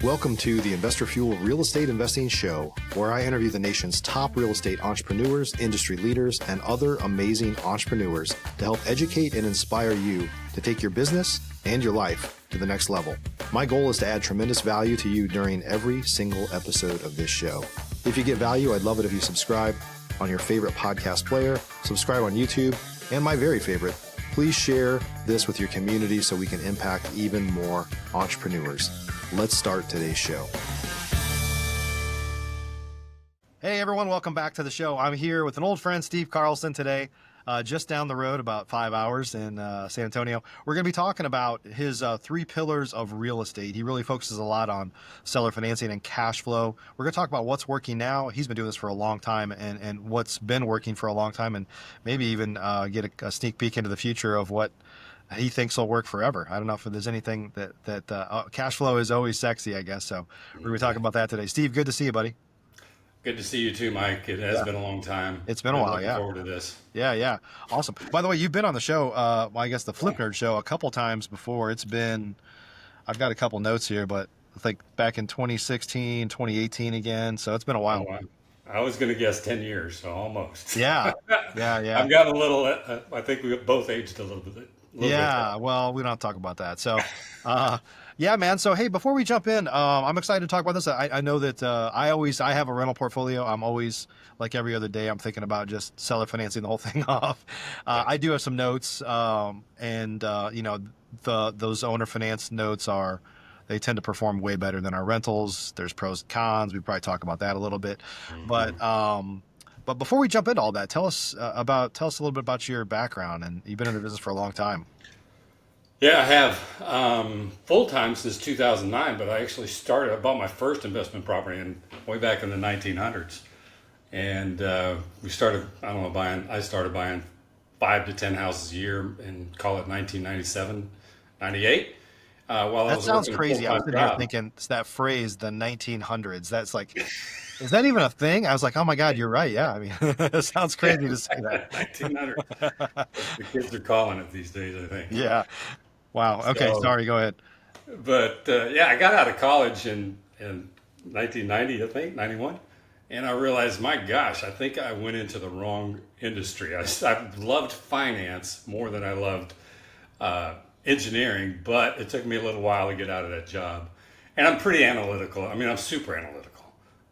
Welcome to the Investor Fuel Real Estate Investing Show, where I interview the nation's top real estate entrepreneurs, industry leaders, and other amazing entrepreneurs to help educate and inspire you to take your business and your life to the next level. My goal is to add tremendous value to you during every single episode of this show. If you get value, I'd love it if you subscribe on your favorite podcast player, subscribe on YouTube, and my very favorite, please share this with your community so we can impact even more entrepreneurs. Let's start today's show. Hey everyone, welcome back to the show. I'm here with an old friend, Steve Carlson, today, just down the road, about 5 hours in San Antonio. We're going to be talking about his three pillars of real estate. He really focuses a lot on seller financing and cash flow. We're going to talk about what's working now. He's been doing this for a long time, and what's been working for a long time, and maybe even get a sneak peek into the future of what he thinks will work forever. I don't know if there's anything that cash flow is always sexy, I guess. So we're going to talk about that today. Steve, good to see you, buddy. Good to see you too, Mike. It has been a long time. It's been a while, looking forward to this. Yeah. Awesome. By the way, you've been on the show, I guess the Flip Nerd show, a couple times before. I've got a couple notes here, but I think back in 2016, 2018 again. So it's been a while. Oh, I was going to guess 10 years, so almost. Yeah. I've got a little, I think we both aged a little bit. Well, we don't have to talk about that. So, yeah, man. So, hey, before we jump in, I'm excited to talk about this. I know that I have a rental portfolio. I'm always, like every other day, I'm thinking about just seller financing the whole thing off. I do have some notes, and those owner finance notes they tend to perform way better than our rentals. There's pros and cons. We probably talk about that a little bit, But before we jump into all that, tell us a little bit about your background. And you've been in the business for a long time. Yeah, I have full-time since 2009, but I bought my first investment property way back in the 1900s. And I started buying 5 to 10 houses a year and call it 1997, 98. That sounds crazy. I was sitting here thinking, it's that phrase, the 1900s. That's like, is that even a thing? I was like, oh my God, you're right. Yeah. I mean, it sounds crazy to say that. 1900. The kids are calling it these days, I think. Yeah. Wow. Okay. Sorry. Go ahead. But I got out of college in 1990, I think, 91. And I realized, my gosh, I think I went into the wrong industry. I loved finance more than I loved engineering, but it took me a little while to get out of that job. And I'm pretty analytical. I mean, I'm super analytical.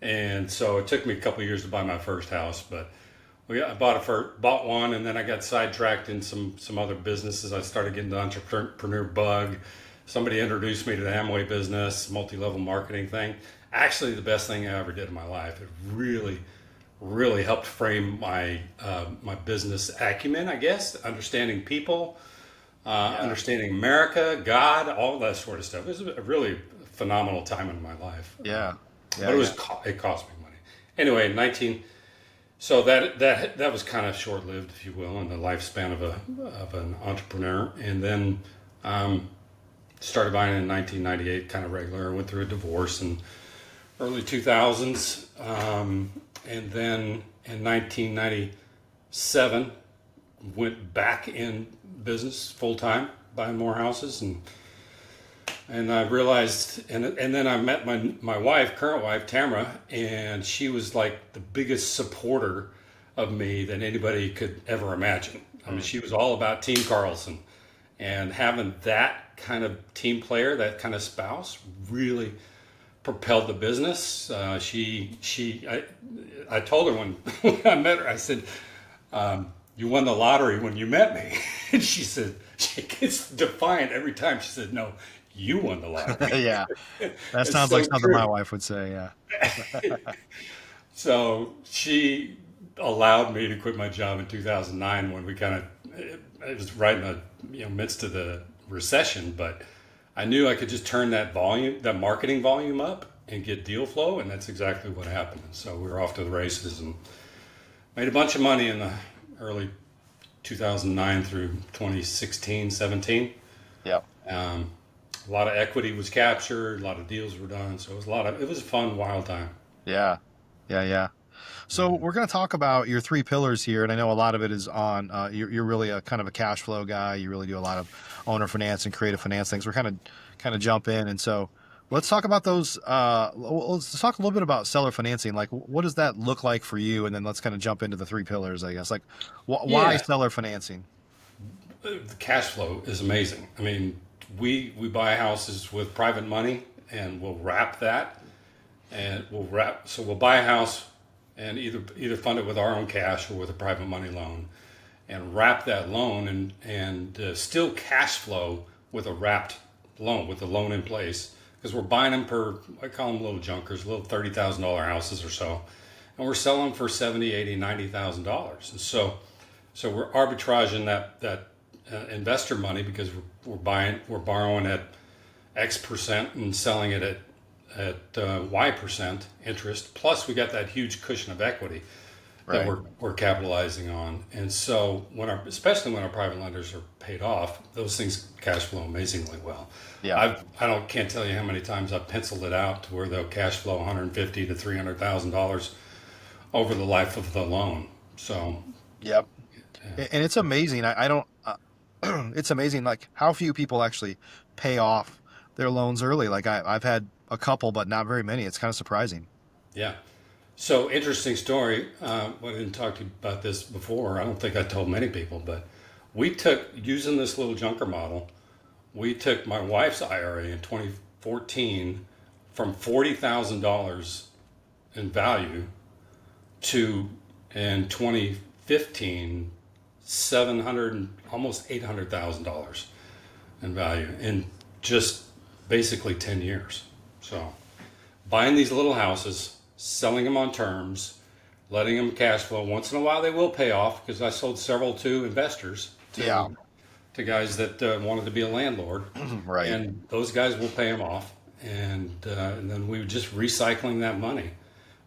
And so it took me a couple of years to buy my first house, but I bought one, and then I got sidetracked in some other businesses. I started getting the entrepreneur bug. Somebody introduced me to the Amway business, multi-level marketing thing. Actually, the best thing I ever did in my life. It really, really helped frame my business acumen, I guess, understanding people, understanding America, God, all that sort of stuff. It was a really phenomenal time in my life. Yeah. But it cost me money. Anyway, so that was kind of short-lived, if you will, in the lifespan of an entrepreneur. And then started buying in 1998, kind of regular. Went through a divorce in early 2000s. And then in 1997, went back in business full-time, buying more houses. And I realized, and then I met my wife, current wife, Tamara, and she was like the biggest supporter of me than anybody could ever imagine. I mean, she was all about Team Carlson, and having that kind of team player, that kind of spouse, really propelled the business. I told her when I met her, I said, "You won the lottery when you met me," and she said, she gets defiant every time. She said, "No. You won the lottery." Yeah, that sounds like something my wife would say. Yeah. So she allowed me to quit my job in 2009 when it was right in the midst of the recession. But I knew I could just turn that marketing volume up and get deal flow, and that's exactly what happened. And so we were off to the races and made a bunch of money in the early 2009 through 2016, 17. Yeah. A lot of equity was captured, a lot of deals were done, so it was a fun, wild time. Yeah. So we're going to talk about your three pillars here, and I know a lot of it is on, you're really a kind of a cash flow guy. You really do a lot of owner finance and creative finance things. We're kind of jump in. And so Let's talk about those. Let's talk a little bit about seller financing. Like, what does that look like for you? And then let's kind of jump into the three pillars, I guess. Like, why Yeah, seller financing? the cash flow is amazing. I mean, we buy houses with private money, and we'll wrap that, and we'll buy a house and either fund it with our own cash or with a private money loan, and wrap that loan and still cash flow with a wrapped loan with the loan in place, because we're buying them per, I call them little junkers, little $30,000 houses or so, and we're selling them for 70, 80, $90,000. And so we're arbitraging that investor money, because we're borrowing at X percent and selling it at Y percent interest. Plus, we got that huge cushion of equity that Right. we're capitalizing on. And so especially when our private lenders are paid off, those things cash flow amazingly well. Yeah. Can't tell you how many times I've penciled it out to where they'll cash flow 150 to $300,000 over the life of the loan. So Yep. yeah. And it's amazing. I don't. It's amazing, like how few people actually pay off their loans early. Like I've had a couple, but not very many. It's kind of surprising. Yeah. So interesting story. I didn't talk to you about this before. I don't think I told many people, but we took, using this little junker model, we took my wife's IRA in 2014 from $40,000 in value to, in 2015, 700, almost $800,000 in value in just basically 10 years. So buying these little houses, selling them on terms, letting them cash flow. Once in a while, they will pay off, because I sold several to investors, Yeah. to guys that wanted to be a landlord, Right. and those guys will pay them off. And then we were just recycling that money,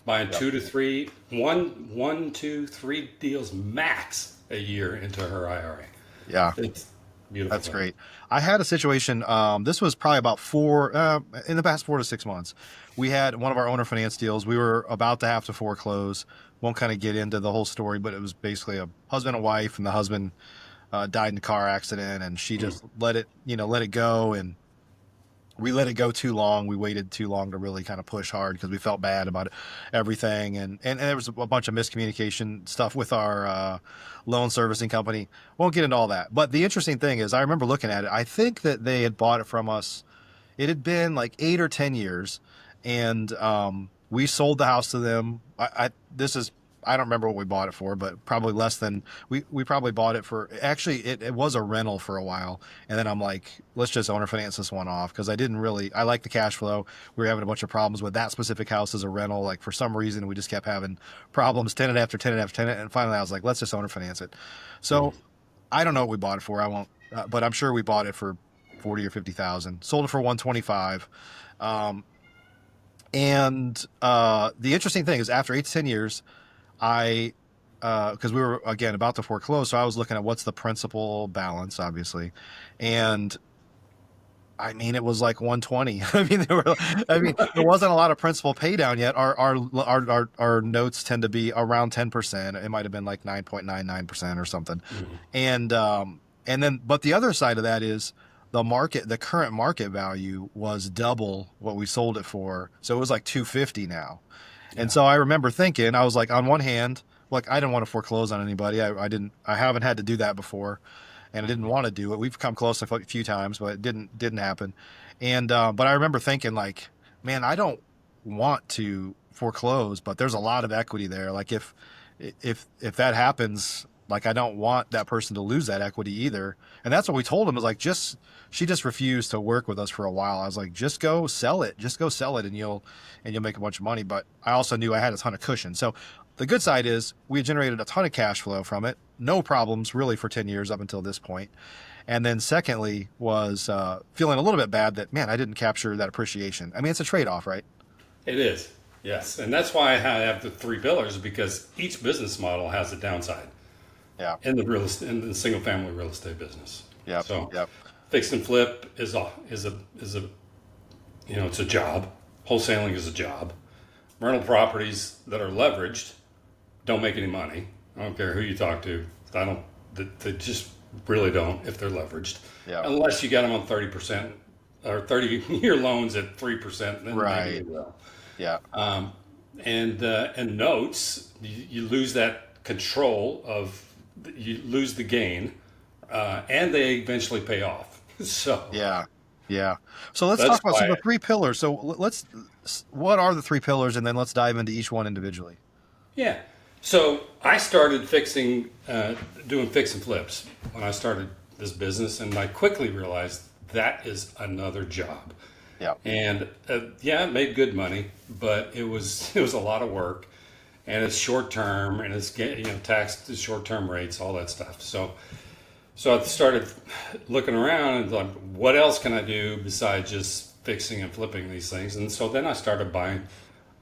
buying Yep. 2 to 3, 1, 2, 3 deals max a year into her IRA. Yeah. It's beautiful. That's great. I had a situation. This was probably about in the past 4 to 6 months. We had one of our owner finance deals. We were about to have to foreclose. Won't kind of get into the whole story, but it was basically a husband and wife, and the husband died in a car accident, and she just let it go, and we let it go too long. We waited too long to really kind of push hard, because we felt bad about everything. And there was a bunch of miscommunication stuff with our loan servicing company. Won't get into all that. But the interesting thing is, I remember looking at it. I think that they had bought it from us. It had been like 8 or 10 years, and we sold the house to them. I don't remember what we bought it for, but probably less than we probably bought it for. Actually, it was a rental for a while, and then I'm like, let's just owner finance this one off, because I like the cash flow. We were having a bunch of problems with that specific house as a rental. Like, for some reason, we just kept having problems, tenant after tenant after tenant, and finally I was like, let's just owner finance it. So I don't know what we bought it for. I won't, but I'm sure we bought it for 40 or 50,000. Sold it for 125. And the interesting thing is, after 8 to 10 years, because we were, again, about to foreclose, so I was looking at what's the principal balance, obviously, and I mean, it was like 120. There wasn't a lot of principal pay down yet. Our notes tend to be around 10%. It might have been like 9.99% or something. And then, but the other side of that is the current market value was double what we sold it for. So it was like 250 now. And so I remember thinking, I was like, on one hand, like, I didn't want to foreclose on anybody. I haven't had to do that before, and I didn't want to do it. We've come close a few times, but it didn't happen. And, but I remember thinking, like, man, I don't want to foreclose, but there's a lot of equity there. Like, if that happens, like, I don't want that person to lose that equity either. And that's what we told him, is like, she just refused to work with us for a while. I was like, just go sell it, and you'll make a bunch of money. But I also knew I had a ton of cushion. So the good side is, we had generated a ton of cash flow from it. No problems really for 10 years up until this point. And then secondly was feeling a little bit bad that, man, I didn't capture that appreciation. I mean, it's a trade-off, right? It is, yes. And that's why I have the 3 pillars, because each business model has a downside. Yeah. In the single family real estate business. Yeah. So Yep. fix and flip is a it's a job. Wholesaling is a job. Rental properties that are leveraged don't make any money. I don't care who you talk to. They just really don't, if they're leveraged. Yeah. Unless you got them on 30% or 30-year loans at 3%, then maybe Right. you will. Yeah. And notes, you lose that control of, you lose the gain, and they eventually pay off. So Yeah. Yeah. So let's that's talk about, so why, the three pillars. So what are the three pillars? And then let's dive into each one individually. yeah. So I started doing fix and flips when I started this business, and I quickly realized that is another job. Yeah. And yeah, it made good money, but it was a lot of work, and it's short term, and it's taxed to short term rates, all that stuff. So I started looking around and like, what else can I do besides just fixing and flipping these things? And so then I started buying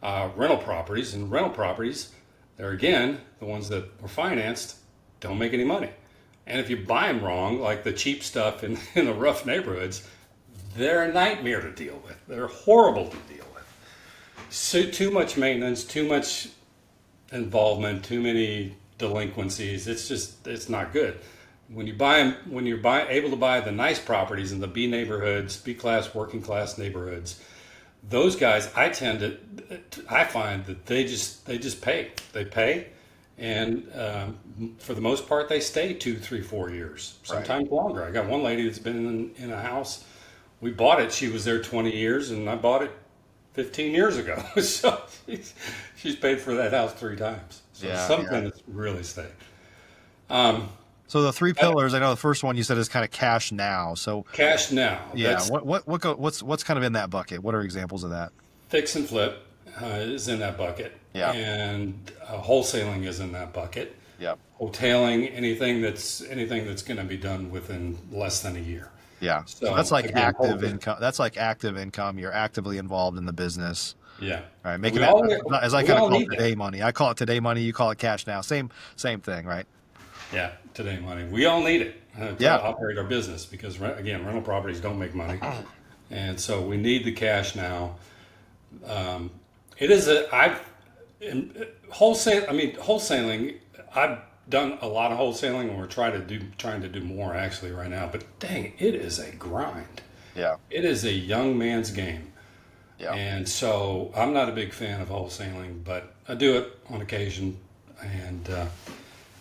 rental properties, and rental properties, they're again the ones that were financed, don't make any money. And if you buy them wrong, like the cheap stuff in the rough neighborhoods, they're a nightmare to deal with. They're horrible to deal with. So too much maintenance, too much involvement, too many delinquencies. It's not good. When you're able to buy the nice properties in the B neighborhoods, B class, working class neighborhoods, those guys, I find that they just pay. They pay, and for the most part, they stay 2, 3, 4 years, sometimes longer. I got one lady that's been in a house. We bought it. She was there 20 years, and I bought it 15 years ago. So she's paid for that house 3 times. So something that's really stayed. So the three pillars, I know the first one you said is kind of cash now. So Cash now. yeah, what's kind of in that bucket? What are examples of that? Fix and flip is in that bucket. Yeah. And wholesaling is in that bucket. Yeah. Hoteling, anything that's going to be done within less than a year. Yeah. So that's like active income. That's like active income. You're actively involved in the business. Yeah. Right. Making that, as I kind of call it, today money. I call it today money. You call it cash now. Same thing, right? Yeah. Today money. We all need it to Yeah. operate our business because, again, rental properties don't make money. And so we need the cash now. Wholesaling, I've done a lot of wholesaling, and we're trying to do more actually right now. But dang, it is a grind. Yeah. It is a young man's game. Yeah. And so I'm not a big fan of wholesaling, but I do it on occasion.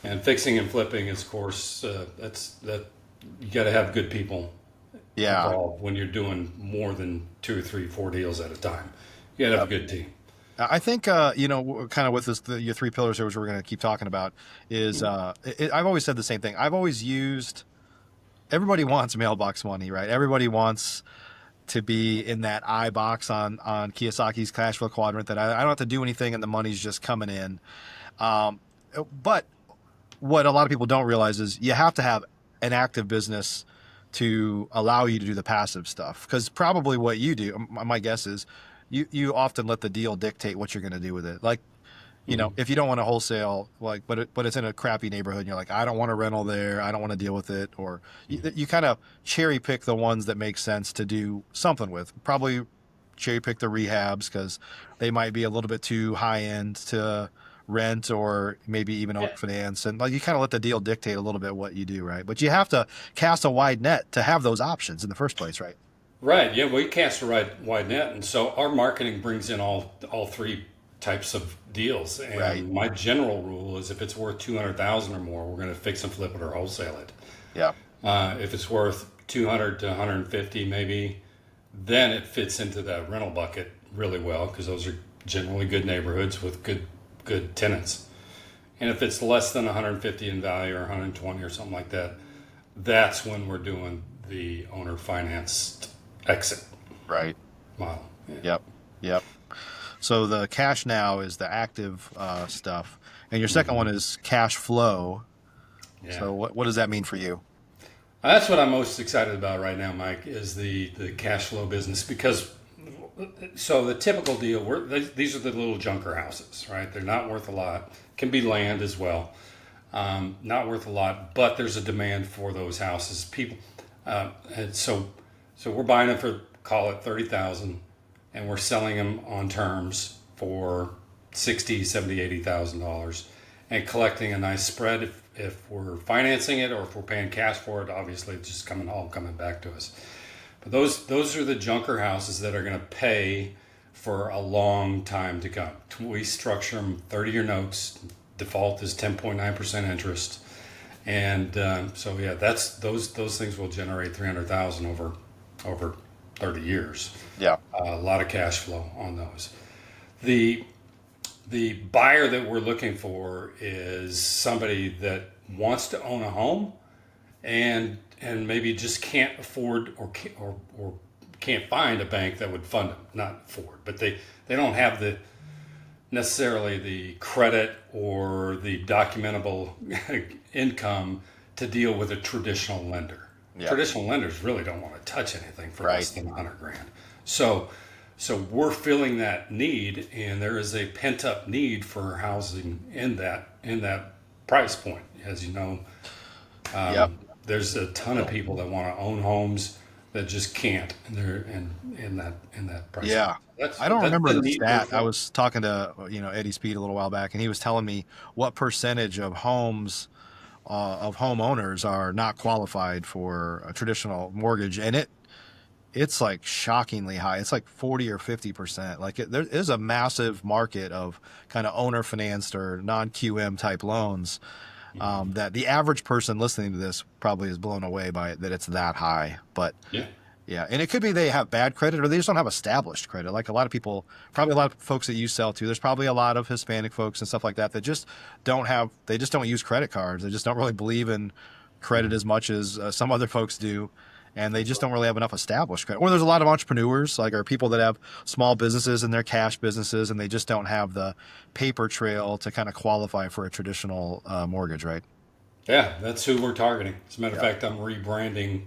And fixing and flipping is, of course, that you got to have good people involved when you're doing more than 2 or 3, 4 deals at a time. You got to have a good team. I think, kind of with this, your three pillars here, which we're going to keep talking about, is I've always said the same thing. I've always used, everybody wants mailbox money, right? Everybody wants to be in that I box on Kiyosaki's cash flow quadrant, that I don't have to do anything and the money's just coming in. But what a lot of people don't realize is you have to have an active business to allow you to do the passive stuff. Because probably what you do, my guess is, you often let the deal dictate what you're going to do with it. Like, you know, if you don't want to wholesale, like, but it's in a crappy neighborhood, and you're like, I don't want a rental there, I don't want to deal with it, or you kind of cherry pick the ones that make sense to do something with. Probably cherry pick the rehabs because they might be a little bit too high end to rent, or maybe even owner finance, and like you kind of let the deal dictate a little bit what you do, right? But you have to cast a wide net to have those options in the first place, right? Right. Yeah, we cast a wide net, and so our marketing brings in all 3 types of deals. And my general rule is, if it's worth $200,000 or more, we're going to fix and flip it or wholesale it. Yeah. If it's worth 200 to 150, maybe, then it fits into that rental bucket really well, because those are generally good neighborhoods with good tenants. And if it's less than 150 in value, or 120 or something like that, that's when we're doing the owner financed exit model. Yeah. Yep. So the cash now is the active stuff, and your second one is cash flow. Yeah. So what does that mean for you? That's what I'm most excited about right now, Mike, is the cash flow business, because so the typical deal, these are the little junker houses, right? They're not worth a lot. Can be land as well. Not worth a lot, but there's a demand for those houses. People, and so we're buying them for, call it $30,000, and we're selling them on terms for $60,000, $70,000, $80,000, and collecting a nice spread if we're financing it, or if we're paying cash for it. Obviously, it's just coming back to us. But those are the junker houses that are going to pay for a long time to come. We structure them 30-year notes. Default is 10.9% interest, and so yeah, that's those things will generate 300,000 over 30 years. Yeah, A lot of cash flow on those. The buyer that we're looking for is somebody that wants to own a home and maybe just can't afford or can't find a bank that would fund them. Not afford, but they don't have necessarily the credit or the documentable income to deal with a traditional lender. Yeah. Traditional lenders really don't want to touch anything for Right. less than $100,000. So we're filling that need, and there is a pent up need for housing in that price point. As you know, there's a ton of people that want to own homes that just can't, and they're in that price. Yeah. That's, I don't that's remember the neat stat. profile. I was talking to Eddie Speed a little while back, and he was telling me what percentage of homes of homeowners are not qualified for a traditional mortgage, and it's like shockingly high. It's like 40 or 50%. Like there is a massive market of kind of owner financed or non-QM type loans that the average person listening to this probably is blown away by it, that it's that high. But yeah, and it could be they have bad credit or they just don't have established credit. Like a lot of people, probably a lot of folks that you sell to, there's probably a lot of Hispanic folks and stuff like that that just don't use credit cards. They just don't really believe in credit as much as some other folks do. And they just don't really have enough established credit. Or there's a lot of entrepreneurs, or people that have small businesses and they're cash businesses, and they just don't have the paper trail to kind of qualify for a traditional mortgage, right? Yeah, that's who we're targeting. As a matter of fact, I'm rebranding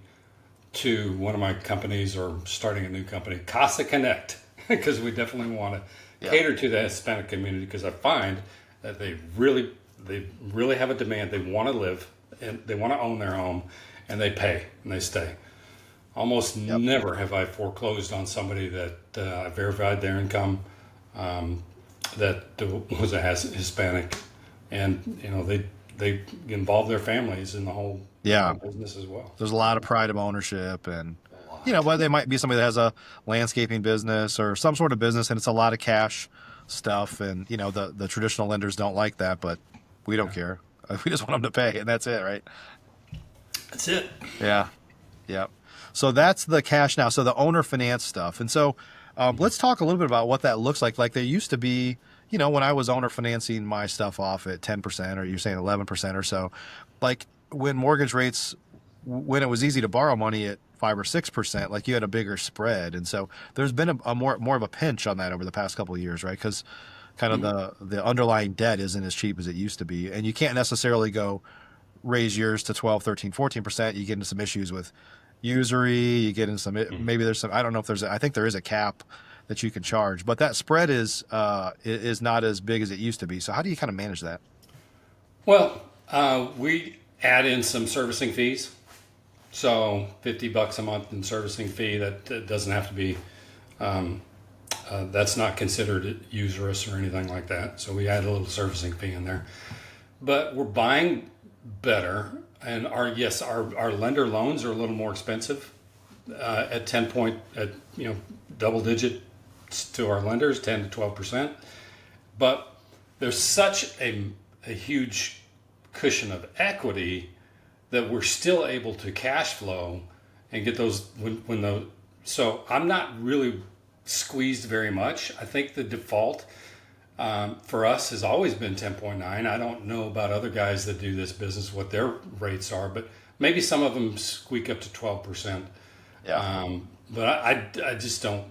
to one of my companies, or starting a new company, Casa Connect, because we definitely want to cater to the Hispanic community, because I find that they really have a demand. They want to live and they want to own their home, and they pay and they stay. Almost never have I foreclosed on somebody that I verified their income, that was a Hispanic, and they involve their families in the whole business as well. There's a lot of pride of ownership, and but they might be somebody that has a landscaping business or some sort of business, and it's a lot of cash stuff, and the traditional lenders don't like that, but we don't care. We just want them to pay, and that's it, right? That's it. Yeah. So that's the cash now. So the owner finance stuff. And so let's talk a little bit about what that looks like. Like there used to be, when I was owner financing my stuff off at 10%, or you're saying 11% or so, like when mortgage rates, when it was easy to borrow money at 5 or 6%, like you had a bigger spread. And so there's been a more of a pinch on that over the past couple of years, right? Because kind of the underlying debt isn't as cheap as it used to be. And you can't necessarily go raise yours to 12, 13, 14%. You get into some issues with usury, you get into some, maybe there's some, I don't know if I think there is a cap that you can charge, but that spread is not as big as it used to be. So how do you kind of manage that? Well, we add in some servicing fees. So $50 a month in servicing fee, that doesn't have to be, that's not considered usurious or anything like that. So we add a little servicing fee in there, but we're buying better. And our lender loans are a little more expensive at double digit to our lenders, 10 to 12%. But there's such a huge cushion of equity that we're still able to cash flow and get those so I'm not really squeezed very much. I think the default for us has always been 10.9. I don't know about other guys that do this business, what their rates are, but maybe some of them squeak up to 12%. But I just don't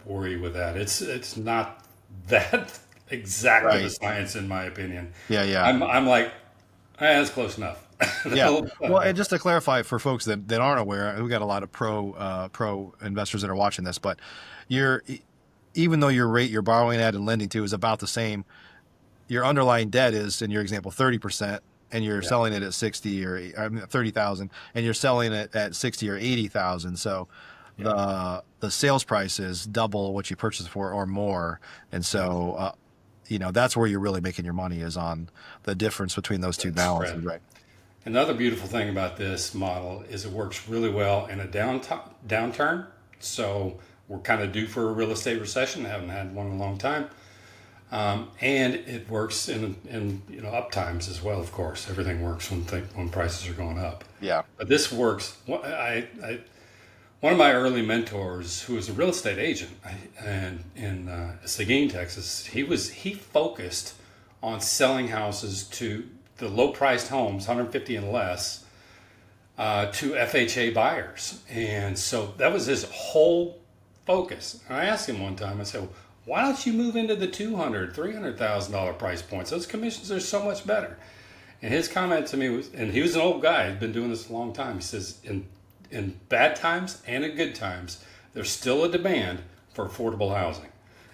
worry with that. It's not that exactly the science, in my opinion. I'm like, that's close enough. Well, and just to clarify for folks that aren't aware, we got a lot of pro investors that are watching this, but even though your rate you're borrowing at and lending to is about the same, your underlying debt is, in your example, 30%, and you're selling it at 60 or 30,000, and you're selling it at 60 or 80,000. So the sales price is double what you purchased for or more, and so that's where you're really making your money, is on the difference between those two balances, right? Another beautiful thing about this model is it works really well in a downturn So we're kind of due for a real estate recession. Haven't had one in a long time. And it works in up times as well. Of course, everything works when prices are going up. Yeah. But this works. One of my early mentors, who was a real estate agent and in Seguin, Texas, he focused on selling houses to the low-priced homes, 150 and less, to FHA buyers. And so that was his whole focus. And I asked him one time, I said, why don't you move into the $200,000, $300,000 price points? Those commissions are so much better. And his comment to me was, and he was an old guy, he'd been doing this a long time. He says, in bad times and in good times, there's still a demand for affordable housing.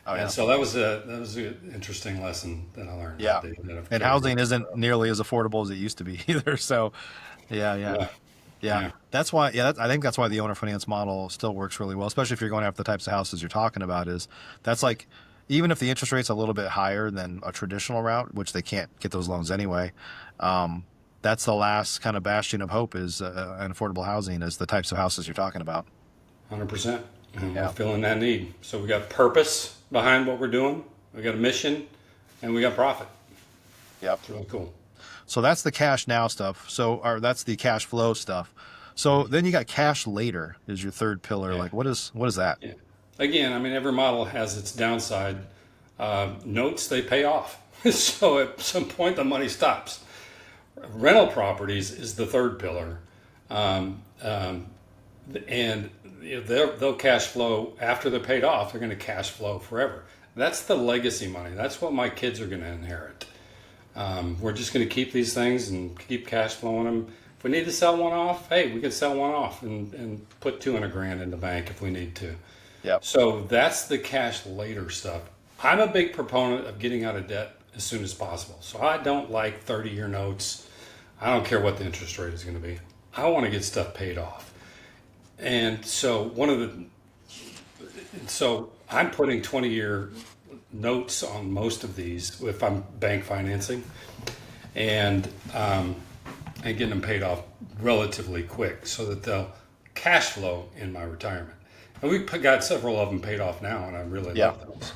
Oh, yeah. And so that was an interesting lesson that I learned. Yeah. And housing isn't nearly as affordable as it used to be either. So, yeah. That's why. Yeah, I think that's why the owner finance model still works really well, especially if you're going after the types of houses you're talking about. That's like, even if the interest rate's a little bit higher than a traditional route, which they can't get those loans anyway. That's the last kind of bastion of hope is an affordable housing, is the types of houses you're talking about. 100%. We're filling that need. So we got purpose behind what we're doing. We got a mission, and we got profit. Yep. It's really cool. So that's the cash now stuff. Or that's the cash flow stuff. So then you got cash later is your third pillar. Yeah. Like what is that? Yeah. Again, I mean, every model has its downside. Notes, they pay off. So at some point, the money stops. Rental properties is the third pillar. And they'll cash flow after they're paid off. They're going to cash flow forever. That's the legacy money. That's what my kids are going to inherit. We're just going to keep these things and keep cash flowing them. If we need to sell one off, hey, we can sell one off and put $200,000 in the bank if we need to. Yep. So that's the cash later stuff. I'm a big proponent of getting out of debt as soon as possible. So I don't like 30-year notes. I don't care what the interest rate is going to be. I want to get stuff paid off. And so I'm putting 20-year notes on most of these if I'm bank financing, and getting them paid off relatively quick so that they'll cash flow in my retirement. And we've got several of them paid off now, and I really love those.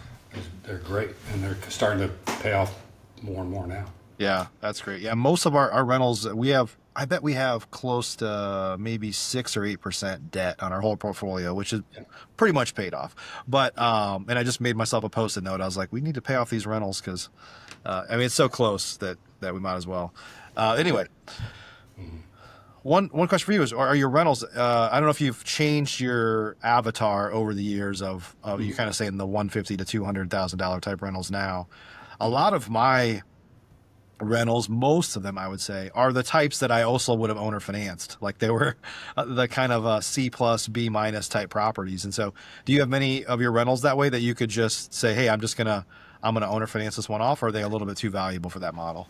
They're great, and they're starting to pay off more and more now. Yeah, that's great. Yeah, most of our rentals, I bet we have close to maybe 6 or 8% debt on our whole portfolio, which is pretty much paid off. But, and I just made myself a Post-it note. I was like, we need to pay off these rentals because, it's so close that we might as well. Anyway, one question for you is, are your rentals, I don't know if you've changed your avatar over the years of you're kind of saying the $150,000 to $200,000 type rentals now. A lot of my rentals, most of them I would say, are the types that I also would have owner financed. Like they were the kind of C plus B minus type properties. And so do you have many of your rentals that way that you could just say, hey, I'm gonna owner finance this one off, or are they a little bit too valuable for that model?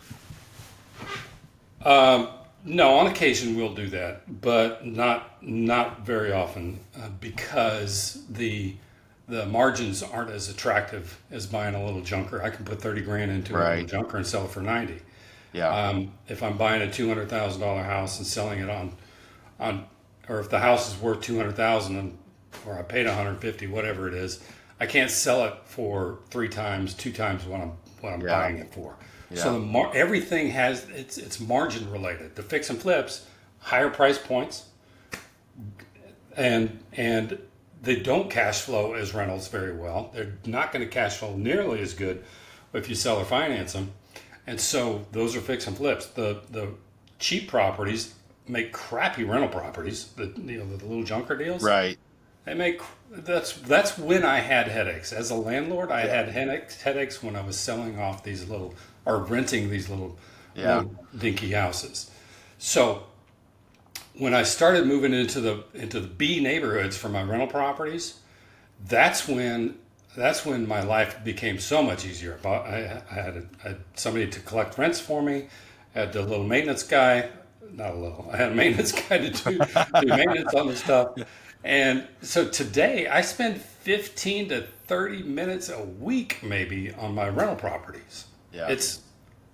No, on occasion we'll do that, but not very often because the margins aren't as attractive as buying a little junker. I can put $30,000 into a little junker and sell it for $90,000. Yeah. If I'm buying a $200,000 house and selling it on, or if the house is worth $200,000 or I paid $150,000, whatever it is, I can't sell it for 2 times what I'm buying it for. Yeah. So everything has it's margin related. The fix and flips, higher price points, and they don't cash flow as rentals very well. They're not going to cash flow nearly as good if you sell or finance them. And so those are fix and flips. The cheap properties make crappy rental properties. The little junker deals. Right. They make that's when I had headaches as a landlord. I had headaches when I was selling off these little or renting these little dinky houses. So when I started moving into the B neighborhoods for my rental properties, that's when my life became so much easier. I had somebody to collect rents for me. I had a little maintenance guy. Not a little. I had a maintenance guy to do maintenance on the stuff. And so today I spend 15 to 30 minutes a week maybe on my rental properties. Yeah. It's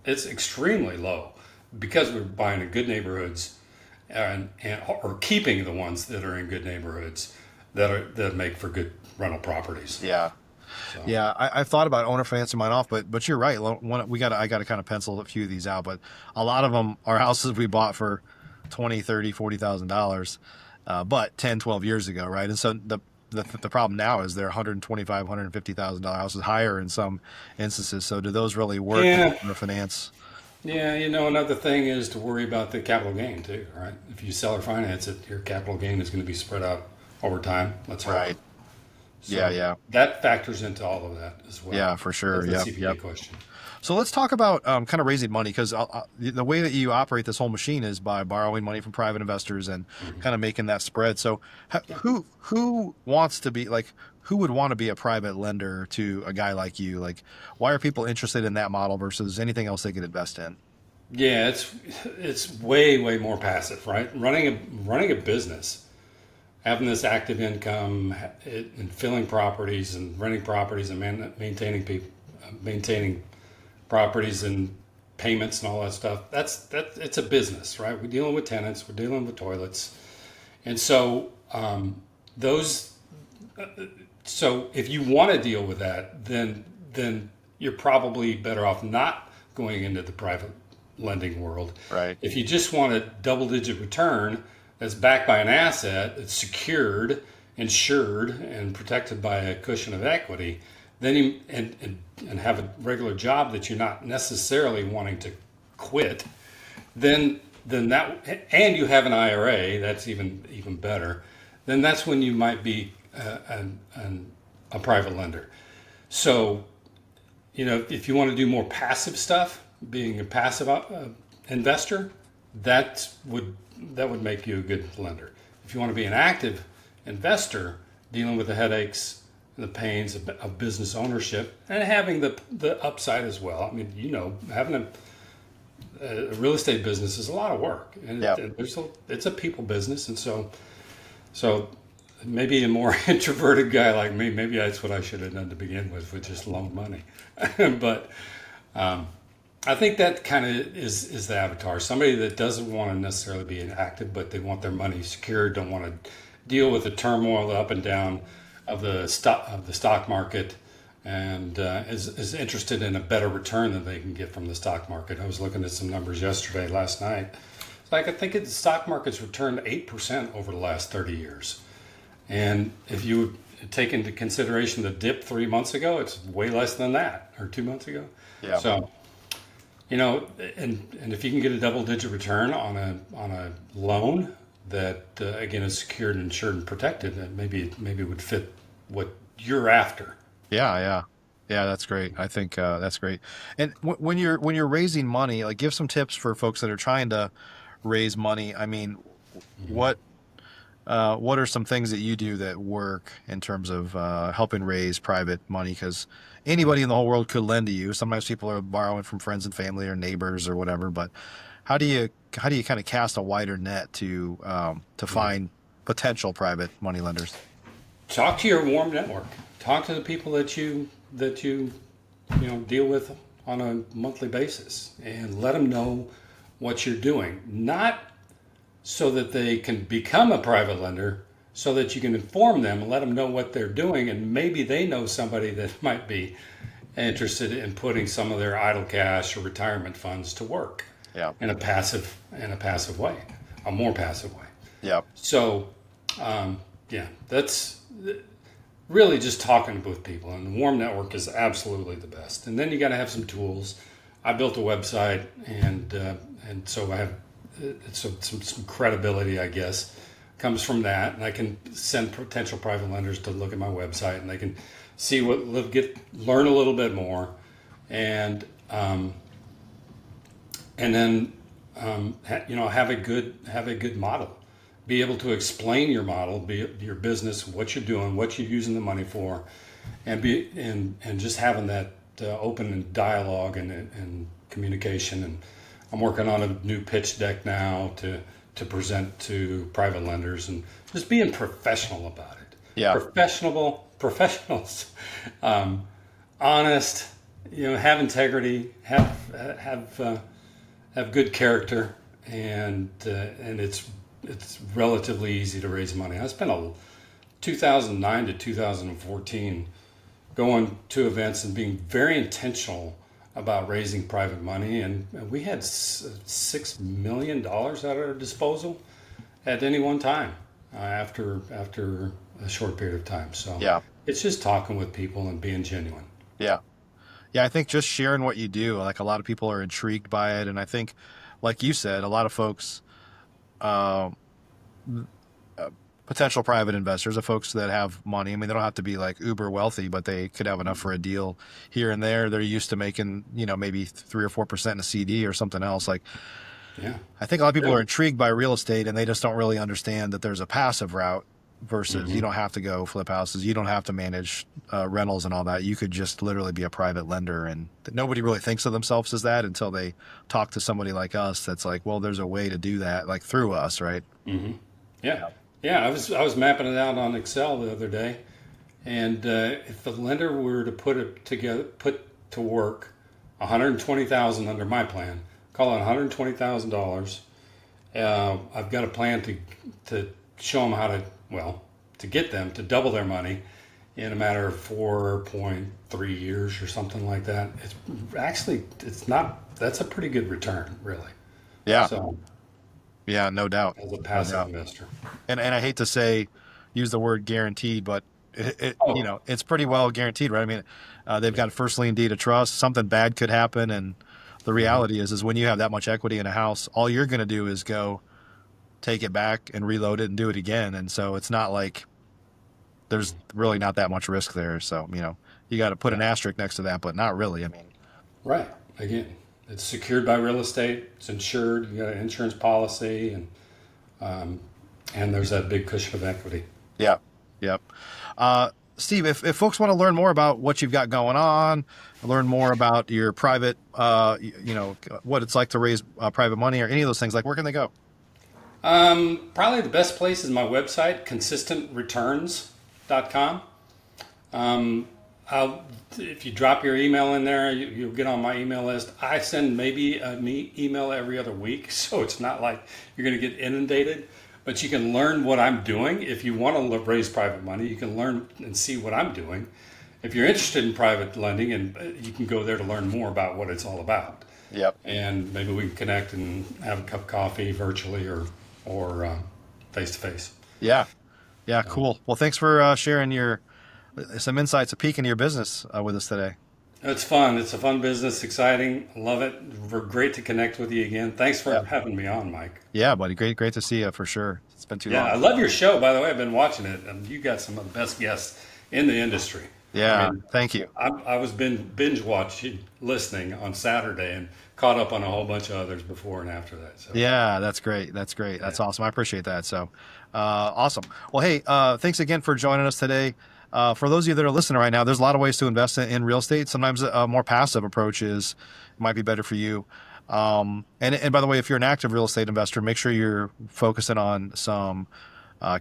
extremely low because we're buying in good neighborhoods or keeping the ones that are in good neighborhoods. that make for good rental properties. Yeah. So, Yeah, I've thought about owner financing mine off, but you're right. I got to kind of pencil a few of these out, but a lot of them are houses we bought for 20, 30, $40,000, but 10, 12 years ago, right? And so the problem now is they're 125, $150,000 houses, higher in some instances. So do those really work with yeah, owner finance? yeah. Another thing is to worry about the capital gain too, right? If you sell or finance it, your capital gain is going to be spread out over time. Let's hope. Right. So Yeah. that factors into all of that as well. Yeah, for sure. That's the Yep. CPA question. So let's talk about kind of raising money, because the way that you operate this whole machine is by borrowing money from private investors and kind of making that spread. So who wants to be like, who would want to be a private lender to a guy like you? Like, why are people interested in that model versus anything else they could invest in? Yeah, it's way more passive, right? Running a business, having this active income, and filling properties and renting properties and maintaining properties and payments and all that stuff. It's a business, right? We're dealing with tenants, we're dealing with toilets, and so those. So if you want to deal with that, then you're probably better off not going into the private lending world. Right. If you just want a double-digit return that's backed by an asset that's secured, insured, and protected by a cushion of equity, then you and have a regular job that you're not necessarily wanting to quit, then that, and you have an IRA, that's even better. Then that's when you might be a private lender. So, if you want to do more passive stuff, being a passive investor, that would make you a good lender. If you want to be an active investor, dealing with the headaches and the pains of business ownership and having the upside as well. I mean, having a real estate business is a lot of work, and it's a people business, and so maybe a more introverted guy like me, maybe that's what I should have done to begin with just loan money. But I think that kind of is the avatar. Somebody that doesn't want to necessarily be inactive, but they want their money secured, don't want to deal with the turmoil, the up and down of the stock market, and is interested in a better return than they can get from the stock market. I was looking at some numbers last night. Like, I think the stock market's returned 8% over the last 30 years. And if you take into consideration the dip 3 months ago, it's way less than that, or 2 months ago. Yeah. So, and if you can get a double-digit return on a loan that again is secured, insured, and protected, then maybe it would fit what you're after. Yeah. That's great. I think that's great. And when you're raising money, like, give some tips for folks that are trying to raise money. I mean, what are some things that you do that work in terms of helping raise private money? Because anybody in the whole world could lend to you. Sometimes people are borrowing from friends and family or neighbors or whatever. But how do you kind of cast a wider net to find potential private money lenders? Talk to your warm network. Talk to the people that you deal with on a monthly basis, and let them know what you're doing. Not so that they can become a private lender, so that you can inform them and let them know what they're doing, and maybe they know somebody that might be interested in putting some of their idle cash or retirement funds to work. Yeah. In a passive way, a more passive way. Yeah. So, that's really just talking with people, and the warm network is absolutely the best. And then you got to have some tools. I built a website, and so I have some credibility, I guess, comes from that, and I can send potential private lenders to look at my website, and they can see learn a little bit more, and then have a good model. Be able to explain your model, your business, what you're doing, what you're using the money for, and just having that open dialogue and communication. And I'm working on a new pitch deck now to present to private lenders, and just being professional about it. Yeah. Professionals, honest. Have integrity. Have good character, and it's relatively easy to raise money. I spent 2009 to 2014, going to events and being very intentional about raising private money. And we had $6 million at our disposal at any one time after a short period of time. So it's just talking with people and being genuine. Yeah. Yeah, I think just sharing what you do, like a lot of people are intrigued by it. And I think, like you said, a lot of folks, potential private investors are folks that have money. I mean, they don't have to be like uber wealthy, but they could have enough for a deal here and there. They're used to making, maybe 3 or 4% in a CD or something else. Like, I think a lot of people are intrigued by real estate, and they just don't really understand that there's a passive route versus you don't have to go flip houses. You don't have to manage rentals and all that. You could just literally be a private lender, and nobody really thinks of themselves as that until they talk to somebody like us. That's like, well, there's a way to do that, like through us, right? Yeah. I was mapping it out on Excel the other day, and if the lender were to put to work $120,000 under my plan, call it $120,000. I've got a plan to show them how to get them to double their money in a matter of 4.3 years or something like that. That's a pretty good return, really. Yeah. So, yeah, no doubt. As a passive investor. And I hate to use the word guaranteed, but it's pretty well guaranteed, right? I mean, they've got a first lien deed of trust. Something bad could happen, and the reality is when you have that much equity in a house, all you're going to do is go take it back and reload it and do it again. And so it's not like there's really not that much risk there. So, you got to put an asterisk next to that, but not really. I mean, right. Again, it's secured by real estate. It's insured. You got an insurance policy, and there's that big cushion of equity. Yeah. Yep. Steve, if folks want to learn more about what you've got going on, learn more about your private, what it's like to raise private money or any of those things, like where can they go? Probably the best place is my website, consistentreturns.com. If you drop your email in there, you'll get on my email list. I send maybe an email every other week, so it's not like you're going to get inundated. But you can learn what I'm doing. If you want to raise private money, you can learn and see what I'm doing. If you're interested in private lending, and you can go there to learn more about what it's all about. Yep. And maybe we can connect and have a cup of coffee virtually or face to face. Yeah. Yeah. Cool. Well, thanks for sharing some insights, a peek into your business with us today. It's fun. It's a fun business. Exciting. Love it. We're great to connect with you again. Thanks for having me on, Mike. Yeah, buddy. Great to see you for sure. It's been too long. Yeah, I love your show, by the way. I've been watching it, and you got some of the best guests in the industry. Yeah, thank you. I was binge watching, listening on Saturday, and caught up on a whole bunch of others before and after that. So. Yeah, that's great. That's awesome. I appreciate that. So, awesome. Well, hey, thanks again for joining us today. For those of you that are listening right now, there's a lot of ways to invest in real estate. Sometimes a more passive approach might be better for you. And by the way, if you're an active real estate investor, make sure you're focusing on some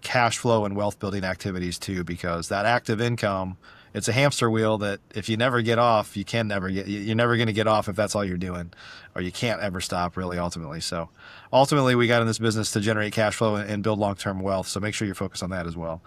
cash flow and wealth building activities too, because that active income, it's a hamster wheel that if you never get off, you're never going to get off if that's all you're doing, or you can't ever stop really ultimately. So ultimately we got in this business to generate cash flow and build long-term wealth. So make sure you're focused on that as well.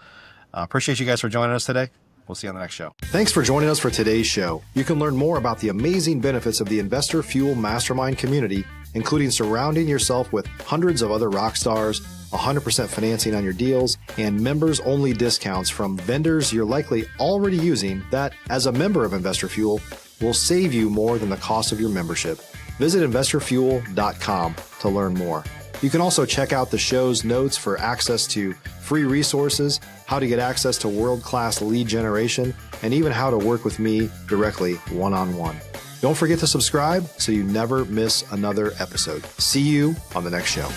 Appreciate you guys for joining us today. We'll see you on the next show. Thanks for joining us for today's show. You can learn more about the amazing benefits of the Investor Fuel Mastermind community, including surrounding yourself with hundreds of other rock stars, 100% financing on your deals, and members-only discounts from vendors you're likely already using that, as a member of Investor Fuel, will save you more than the cost of your membership. Visit investorfuel.com to learn more. You can also check out the show's notes for access to free resources, how to get access to world-class lead generation, and even how to work with me directly one-on-one. Don't forget to subscribe so you never miss another episode. See you on the next show.